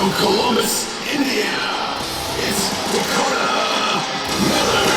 From Columbus, India, it's Dakota Miller.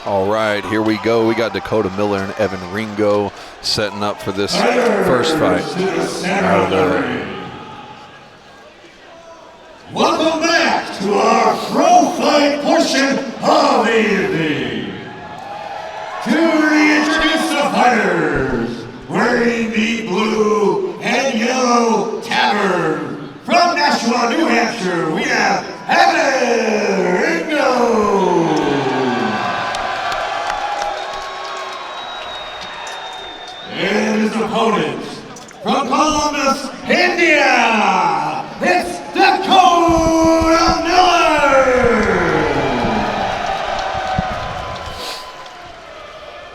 All right, here we go. We got Dakota Miller and Evan Ringo setting up for this first fight. Welcome back to our pro fight portion of the evening. To reintroduce the fighters, wearing the blue and yellow tabard from Nashua, New Hampshire, we have Evan Ringo. And his opponent from Columbus, India, it's Dakota Miller.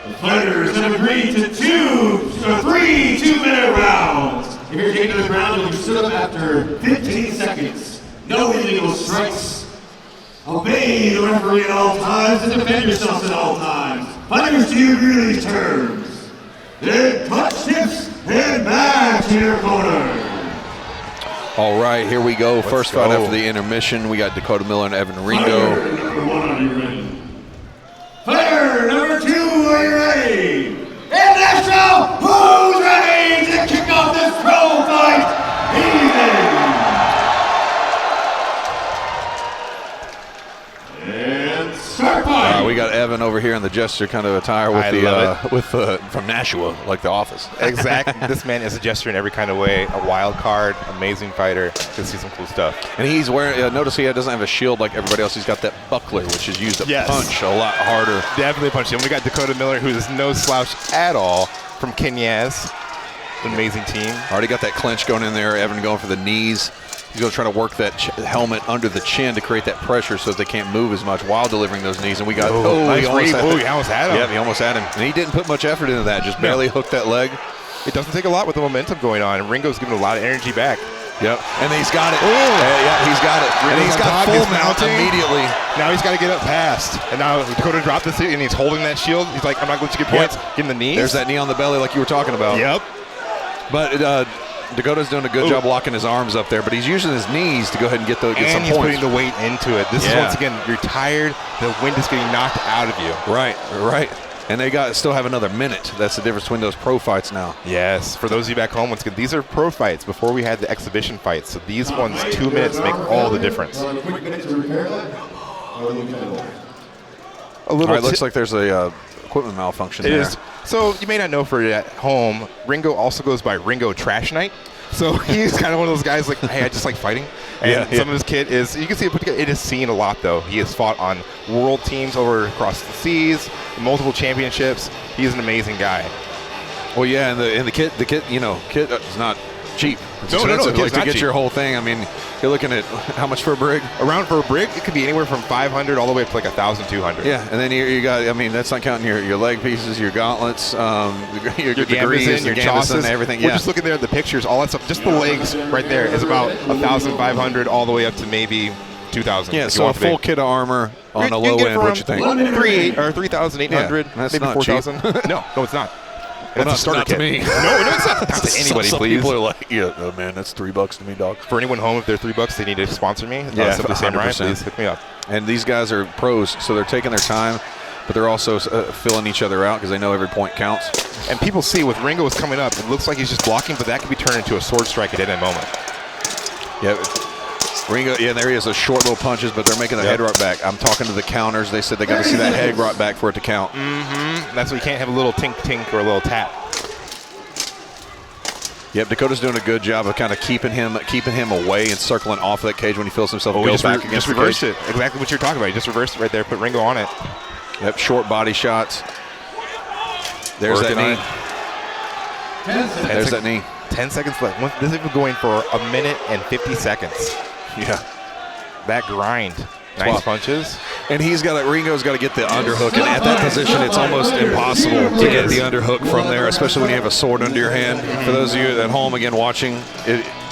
The fighters have agreed to three 2-minute rounds. If you're taken to the ground, you'll be stood up after 15 seconds. No illegal strikes. Obey the referee at all times and defend yourselves at all times. Fighters, do you agree to these terms? Then touch tips and back to your corner. All right, here we go. First fight after the intermission. We got Dakota Miller and Evan Ringo. Fighter number 1, are you ready? Fighter number 2, are you ready? And Nashville, who's ready to kick off this pro fight evening? And start fight. We got Evan over here in the Jester kind of attire with from Nashua, like The Office. Exactly. This man is a jester in every kind of way. A wild card, amazing fighter. Can see some cool stuff. And he's wearing. Notice he doesn't have a shield like everybody else. He's got that buckler, which is used to punch a lot harder. Definitely punch him. We got Dakota Miller, who is no slouch at all, from Kenyas. Amazing team. Already got that clinch going in there. Evan going for the knees. He's going to try to work that helmet under the chin to create that pressure so that they can't move as much while delivering those knees. And we got, he almost had him. Yeah, he almost had him. And he didn't put much effort into that, just barely hooked that leg. It doesn't take a lot with the momentum going on. And Ringo's giving a lot of energy back. Yep, and he's got it. Yeah, he's got it. And he's got full mount immediately. Now he's got to get up fast. And now Dakota dropped the seat, and he's holding that shield. He's like, I'm not going to get points. Give him the knees. There's that knee on the belly like you were talking about. Yep. But Dakota's doing a good job locking his arms up there, but he's using his knees to go ahead and get some points. And he's putting the weight into it. This is, once again, you're tired. The wind is getting knocked out of you. Right. And they still have another minute. That's the difference between those pro fights now. Yes. For those of you back home, once again, these are pro fights before we had the exhibition fights. So these ones, 2 minutes make all the difference. A quick minute to repair that? A little. All right, looks like there's a equipment malfunction there. It is. So you may not know for at home, Ringo also goes by Ringo Trash Night. So he's kind of one of those guys like, hey, I just like fighting. And some of his kit is, you can see it put together. It is seen a lot, though. He has fought on world teams over across the seas, multiple championships. He's an amazing guy. Well, yeah, and the kit, you know, kit is not cheap. It's expensive. Like, to get your whole thing, I mean, you're looking at how much for a brig? Around for a brig, it could be anywhere from $500 all the way up to like $1,200. Yeah, and then you got, I mean, that's not counting your leg pieces, your gauntlets, your gambison, your gambison, everything. We're just looking there at the pictures, all that stuff. Just the legs right there is about $1,500 all the way up to maybe $2,000. Yeah, so a full kit of armor on the low end. What you think? $3,800, that's maybe not $4,000. No, it's not. Well, that's a starter not kit. To me. No, it's not. Not to anybody, Some please. people are like, yeah, oh, man, that's $3 to me, dog. For anyone home, if they're $3, they need to sponsor me. Yeah, Simply Samurai, please hook me up. And these guys are pros, so they're taking their time, but they're also filling each other out because they know every point counts. And people see with Ringo is coming up, it looks like he's just blocking, but that could be turned into a sword strike at any moment. Yeah. Ringo, yeah, there he is, those short little punches, but they're making the head right back. I'm talking to the counters. They said they got to see that head right back for it to count. Mm-hmm. That's why you can't have a little tink-tink or a little tap. Yep, Dakota's doing a good job of kind of keeping him away and circling off of that cage when he feels himself go back against the cage. Just reversed it. Exactly what you're talking about. You just reversed it right there. Put Ringo on it. Yep, short body shots. There's Working that knee. There's that knee. 10 seconds left. This is going for a minute and 50 seconds. Yeah. That grind. Nice punches. And Ringo's got to get the underhook. And at that position, it's almost impossible to get the underhook from there, especially when you have a sword under your hand. For those of you at home, again, watching,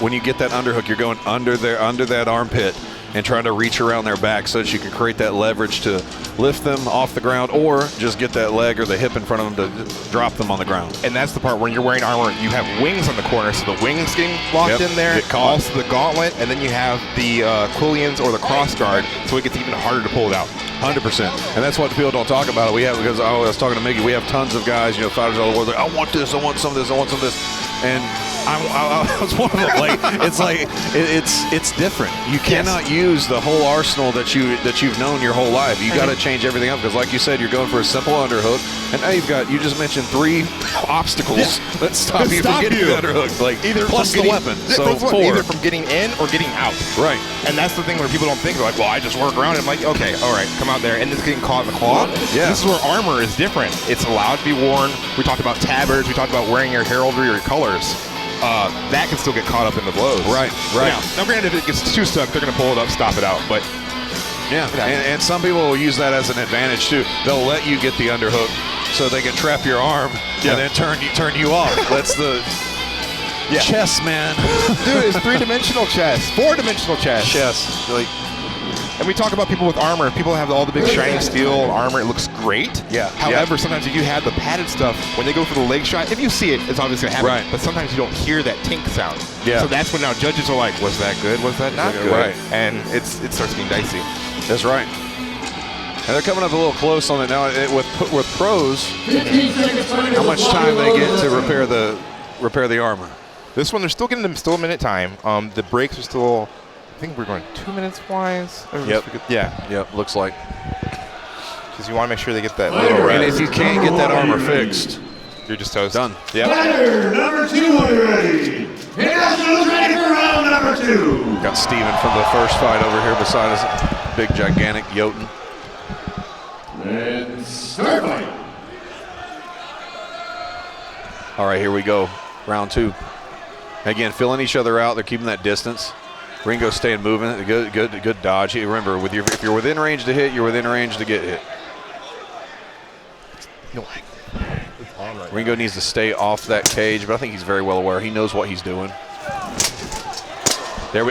when you get that underhook, you're going under that armpit and trying to reach around their back so that you can create that leverage to lift them off the ground or just get that leg or the hip in front of them to drop them on the ground. And that's the part when you're wearing armor, you have wings on the corner, so the wings getting locked in there. Get caught. Also the gauntlet, and then you have the quillions or the cross guard, so it gets even harder to pull it out. 100%. And that's what people don't talk about. Because I was talking to Mickey, we have tons of guys, fighters all over the world, like, I want this, I want some of this, I want some of this. And I was one of them. It's different. You cannot use the whole arsenal that you've known your whole life. You got to change everything up because, like you said, you're going for a simple underhook, and now you just mentioned 3 obstacles that stop you from getting the underhook. Either plus the weapon, so 4. Either from getting in or getting out. Right. And that's the thing where people don't think. They're like, well, I just work around it. I'm like, okay, all right, come out there, and it's getting caught in the claw. Yeah. This is where armor is different. It's allowed to be worn. We talked about tabards. We talked about wearing your heraldry or your colors. That can still get caught up in the blows. Right. Now, granted, if it gets too stuck, they're going to pull it up, stop it out. But yeah, and some people will use that as an advantage too. They'll let you get the underhook so they can trap your arm and then turn you off. That's the chess, man. Dude, it's 3-dimensional chess, 4-dimensional chess. Chess, And we talk about people with armor. People have all the big shiny steel armor. It looks great. Yeah. However, sometimes if you have the padded stuff, when they go for the leg shot, if you see it, it's obviously going to happen. Right. But sometimes you don't hear that tink sound. Yeah. So that's when now judges are like, was that good? Was that not good? Right. And it starts getting dicey. That's right. And they're coming up a little close on it now. With pros, how much time they get to repair the armor? This one, they're still getting them a minute time. The breaks are still, I think we're going 2 minutes wise. Yep. Yeah. Yep. Looks like. Because you want to make sure they get that little rest. And if you can't get that armor fixed, you're just toast. Done. Yep. Fighter number 2 will be ready. Internationals ready for round number 2. Got Steven from the first fight over here beside us. Big, gigantic Jotun. And start fight. All right, here we go. Round 2. Again, filling each other out. They're keeping that distance. Ringo's staying moving. Good dodge. Remember, if you're within range to hit, you're within range to get hit. Ringo needs to stay off that cage, but I think he's very well aware. He knows what he's doing. There we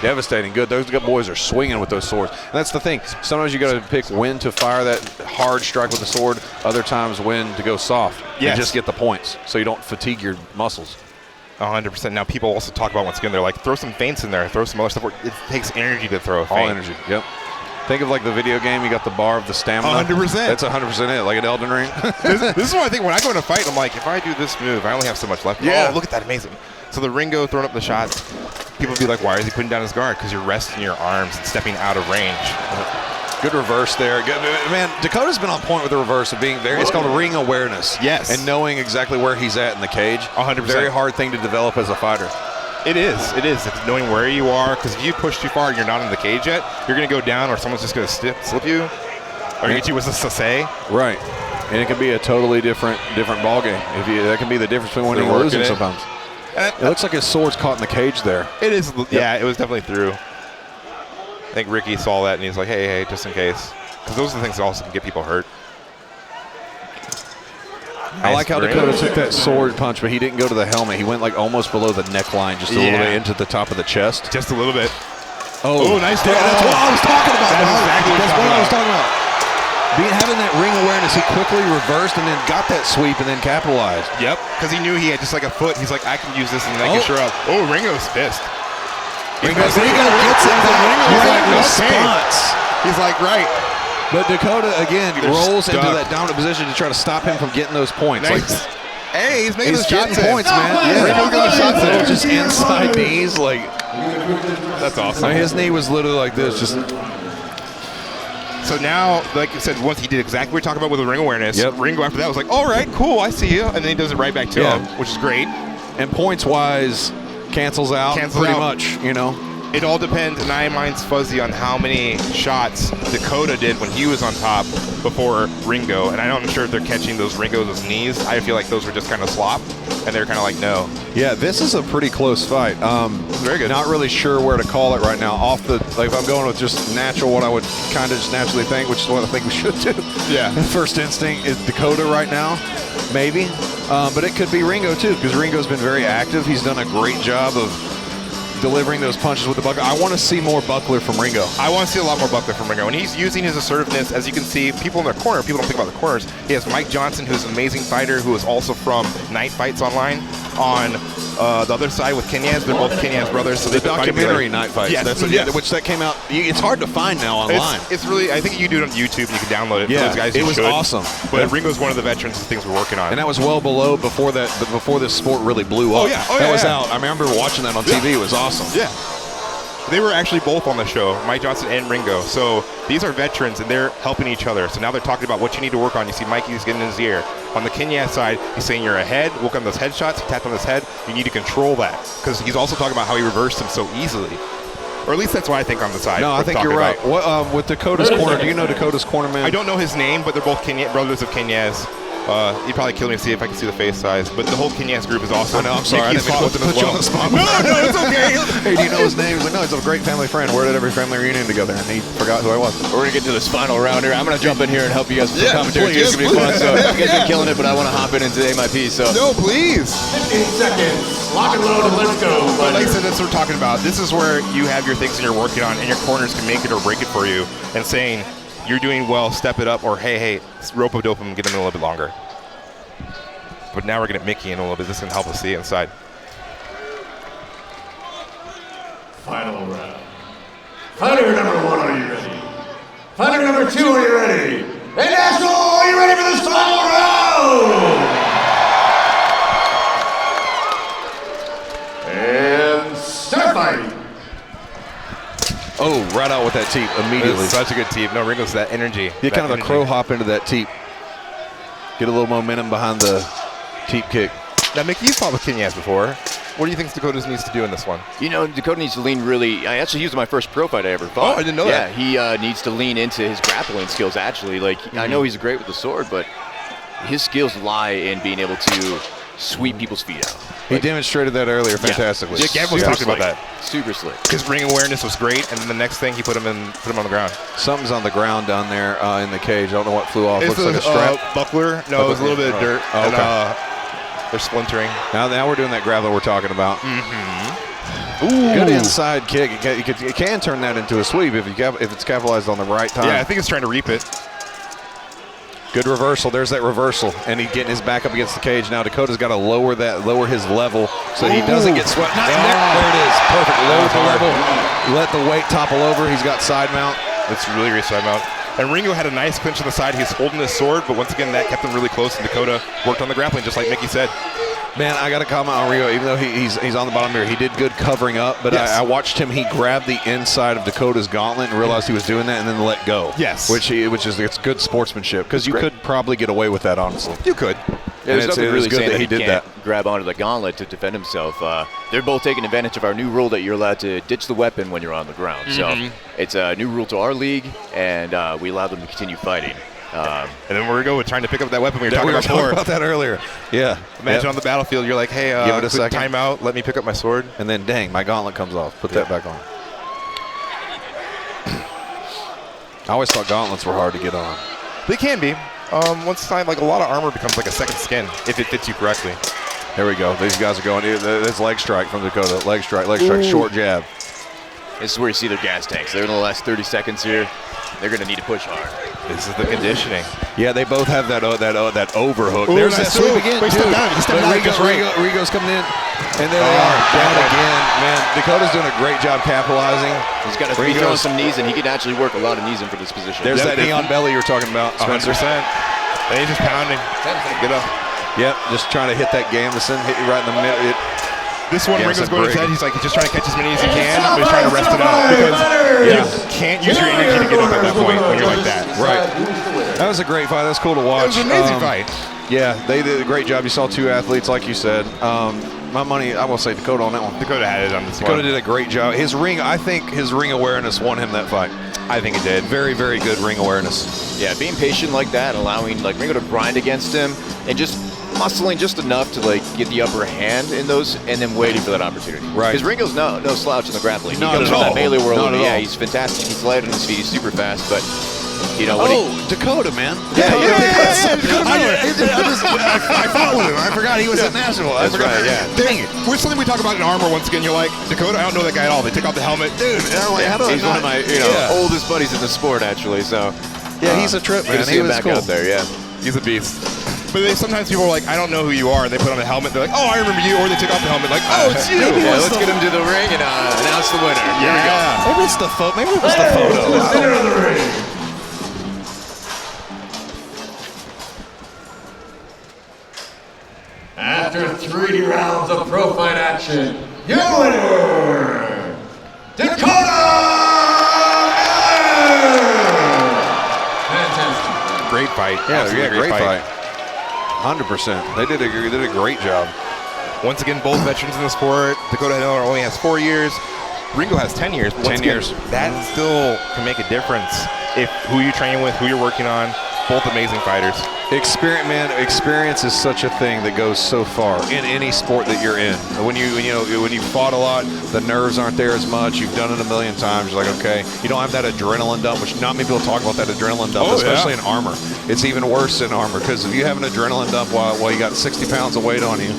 devastating. Good. Those good boys are swinging with those swords. And that's the thing. Sometimes you got to pick when to fire that hard strike with the sword. Other times when to go soft and just get the points so you don't fatigue your muscles. 100%. Now, people also talk about, once again, they're like, throw some feints in there, throw some other stuff. It takes energy to throw a feint. All energy, yep. Think of like the video game, you got the bar of the stamina. 100%. That's 100% it, like an Elden Ring. This is what I think when I go in a fight, I'm like, if I do this move, I only have so much left. Yeah. Oh, look at that, amazing. So the Ringo throwing up the shots, people be like, why is he putting down his guard? Because you're resting your arms and stepping out of range. Good reverse there. Good, man, Dakota's been on point with the reverse of being very, it's called ring awareness. Yes. And knowing exactly where he's at in the cage. 100%. Very hard thing to develop as a fighter. It is. It's knowing where you are, because if you push too far and you're not in the cage yet, you're going to go down or someone's just going to slip you or get you with a sase. Right. And it can be a totally different ball game. That can be the difference between winning and losing sometimes. It looks like his sword's caught in the cage there. It is. Yeah, it was definitely through. I think Ricky saw that and he's like, hey, just in case. Because those are the things that also can get people hurt. I like how Dakota took that sword punch, but he didn't go to the helmet. He went like almost below the neckline, just a little bit into the top of the chest. Just a little bit. Oh, nice. That's what I was talking about. That's what I was talking about. Having that ring awareness, he quickly reversed and then got that sweep and then capitalized. Yep, because he knew he had just like a foot. He's like, I can use this and I can sure up. Oh, Ringo's pissed. Ringo gets it. He's like, right. But Dakota, again, rolls into that dominant position to try to stop him from getting those points. Nice. Hey, he's making He's the getting shots points, man. Yeah. Ringo's getting the shots in. Just inside knees. That's awesome. His knee was literally like this. Just. So now, like I said, once he did exactly what we're talking about with the ring awareness, Yep. Ringo after that was like, all right, cool, I see you. And then he does it right back to him, which is great. And points-wise, cancels out pretty much, you know. It all depends, and mine's fuzzy on how many shots Dakota did when he was on top before Ringo. And I'm sure if they're catching those Ringo's knees, I feel like those were just kind of slop, and they're kind of like, no. Yeah, this is a pretty close fight. Very good. Not really sure where to call it right now. If I'm going with just natural, what I would kind of just naturally think, which is what I think we should do. Yeah. First instinct is Dakota right now, maybe. But it could be Ringo too, because Ringo's been very active. He's done a great job of delivering those punches with the buckler. I want to see more buckler from Ringo. I want to see a lot more buckler from Ringo. And he's using his assertiveness. As you can see, people in their corner, people don't think about the corners. He has Mike Johnson, who's an amazing fighter, who is also from Night Fights Online. On the other side with Kenyaz, they're both Kenyaz brothers. So the documentary Night Fights, yes, which that came out. It's hard to find now online. It's really, I think you can do it on YouTube and you can download it. Yeah, for those guys it was awesome. But Ringo's one of the veterans of things we're working on. And that was well below before this sport really blew up. That was out. I remember watching that on TV. It was awesome. Yeah. They were actually both on the show, Mike Johnson and Ringo. So these are veterans, and they're helping each other. So now they're talking about what you need to work on. You see Mikey's getting in his ear. On the Kenyaz side, he's saying you're ahead. Work on those headshots. He tapped on his head. You need to control that. Because he's also talking about how he reversed him so easily. Or at least that's what I think on the side. No, I think you're right. What, with Dakota's corner, do you know Dakota's corner, man? I don't know his name, but they're both brothers of Kenyaz. He'd probably kill me to see if I can see the face size. But the whole Kenyaz group is awesome. I know, I'm sorry. I didn't mean to put you on the spot. No, it's okay. Hey, do you know his name? He's like, no, he's a great family friend. We're at every family reunion together. And he forgot who I was. We're going to get to this final round here. I'm going to jump in here and help you guys with the commentary. Please, it's going to be fun. So you guys been killing it, but I want to hop in and say my piece. So. No, please. 15 seconds. Lock and load and let's go. But like I said, that's what we're talking about. This is where you have your things that you're working on, and your corners can make it or break it for you. And saying, you're doing well, step it up, or hey, rope-a-dope him, get him a little bit longer. But now we're going to Mickey in a little bit. This is going to help us see inside. Final round. Fighter number 1, are you ready? Fighter number 2, are you ready? Hey, National, are you ready for this final round? And start fighting. Oh, right out with that teep immediately. Such a good teep. No, Ringo's that energy. Get kind of a crow hop into that teep. Get a little momentum behind the teep kick. Now, Mickey, you've fought with Kenyaz before. What do you think Dakota needs to do in this one? You know, Dakota needs to lean really. He was my first pro fight I ever fought. Oh, I didn't know that. Yeah, he needs to lean into his grappling skills, actually. Like, I know he's great with the sword, but his skills lie in being able to sweep people's feet out. He demonstrated that earlier fantastically. Yeah, Gavin was talking about that. Super slick. His ring awareness was great, and then the next thing he put him on the ground. Something's on the ground down there in the cage. I don't know what flew off. Looks like a strap. Buckler. No, it was a little bit of dirt. Oh, okay. And, they're splintering. Now we're doing that grappling we're talking about. Ooh. Good inside kick. You can turn that into a sweep if it's capitalized on the right time. Yeah, I think it's trying to reap it. Good reversal. There's that reversal, and he's getting his back up against the cage. Now Dakota's got to lower his level so he doesn't get swept. There it is. Perfect. Lower the level. Let the weight topple over. He's got side mount. It's really great side mount. And Ringo had a nice clinch on the side. He's holding his sword, but once again, that kept him really close, and Dakota worked on the grappling, just like Mickey said. Man, I got to comment on Ringo. Even though he's on the bottom here, he did good covering up, but yes. I watched him. He grabbed the inside of Dakota's gauntlet and realized he was doing that and then let go. Yes. It's good sportsmanship, because you could probably get away with that, honestly. You could. Yeah, there's nothing really good saying that he did that. Grab onto the gauntlet to defend himself. They're both taking advantage of our new rule that you're allowed to ditch the weapon when you're on the ground. So it's a new rule to our league, and we allow them to continue fighting. And then Ringo was trying to pick up that weapon we were talking about before. before. About that earlier. Yeah. Imagine on the battlefield, you're like, hey, give it a second. Time out, let me pick up my sword. And then, dang, my gauntlet comes off. Put that back on. I always thought gauntlets were hard to get on. They can be. Once time, like a lot of armor becomes like a second skin if it fits you correctly. There we go. These guys are going. There's leg strike from Dakota. Leg strike, short jab. This is where you see their gas tanks. They're in the last 30 seconds here. They're going to need to push hard. This is the conditioning. Yeah, they both have that overhook. Ooh, there's that sweep again. Rigo's coming in, and there they are down again. Man, Dakota's doing a great job capitalizing. He's got to be throwing some knees, and he can actually work a lot of knees in for this position. There's that knee on belly you were talking about, Spencer. 100%. And he's just pounding. Get up. Yep, just trying to hit that gambeson, hit you right in the middle. This one, Ringo's going to his head. He's like, he's just trying to catch as many as he can, but he's trying to rest it out because you can't use your energy to get up at that point when you're like that. Right. That was a great fight. That was cool to watch. It was an amazing fight. Yeah, they did a great job. You saw two athletes, like you said. My money, I will say Dakota on that one. Dakota had it on this Dakota one. did a great job. I think his ring awareness won him that fight. I think it did. Very, very good ring awareness. Yeah, being patient like that, allowing like Ringo to grind against him, and just muscling just enough to like get the upper hand in those, and then waiting for that opportunity. Right. Because Ringo's no slouch in the grappling. He Not comes at from that all. melee world. Not at Yeah, all. he's fantastic. He's light on his feet. He's super fast, but you know. When Dakota, man. Yeah, Dakota. yeah. I followed him. I forgot he was at National. I That's forgot. right, yeah. Dang it. We're something we talk about in armor once again. You're like, Dakota, I don't know that guy at all. They take off the helmet. Dude, I'm like, how do I He's one of not- my oldest buddies in the sport, actually. So Yeah, he's a trip, good man. to see He him was back cool. out there. Yeah. He's a beast. But sometimes people are like, I don't know who you are, and they put on a helmet. They're like, oh, I remember you. Or they take off the helmet, like, oh, it's you. Yeah, let's get him to the ring and announce the winner. Here we go. Maybe it's the photo. Maybe it was the photo. Center of the ring. After 3 rounds of pro fight action, your winner, Dakota! Fantastic. Great fight. Yeah, Absolutely great fight. 100%. They did a great job. Once again, both veterans in the sport. Dakota only has 4 years. Ringo has 10 years. But 10 once again, years. That still can make a difference if who you're training with, who you're working on. Both amazing fighters. Experience is such a thing that goes so far in any sport that you're in. When you fought a lot, the nerves aren't there as much. You've done it a million times. You're like, okay, you don't have that adrenaline dump, which not many people talk about that adrenaline dump, especially in armor. It's even worse in armor because if you have an adrenaline dump while you got 60 pounds of weight on you,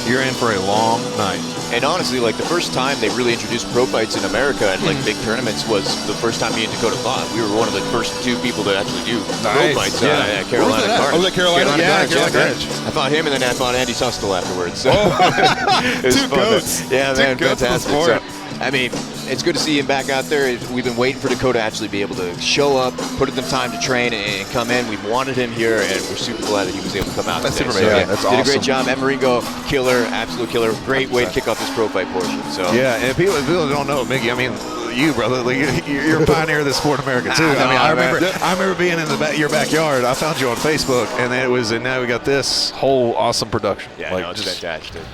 you're in for a long night. And honestly, like the first time they really introduced pro fights in America and like big tournaments was the first time me and Dakota fought. We were one of the first 2 people to actually do pro fights at Carolina Carnage. Oh, was that Carolina? Yeah, Carolina Carnage. I fought him and then I fought Andy Sustel afterwards. So it was 2 fun. goats. Yeah, Two man, goats of the fantastic. sport. So, I mean, it's good to see him back out there. We've been waiting for Dakota to actually be able to show up, put in the time to train, and come in. We've wanted him here, and we're super glad that he was able to come out. That's today. super amazing. So, Yeah, that's did a awesome. great job. Ringo, killer, absolute killer. Great way to kick off this pro fight portion. So Yeah, and people don't know, Mickey. I mean, you, brother, like, you're a pioneer of this sport in America too. I remember being in your backyard. I found you on Facebook, and now we got this whole awesome production. yeah, like, no, it's just fantastic.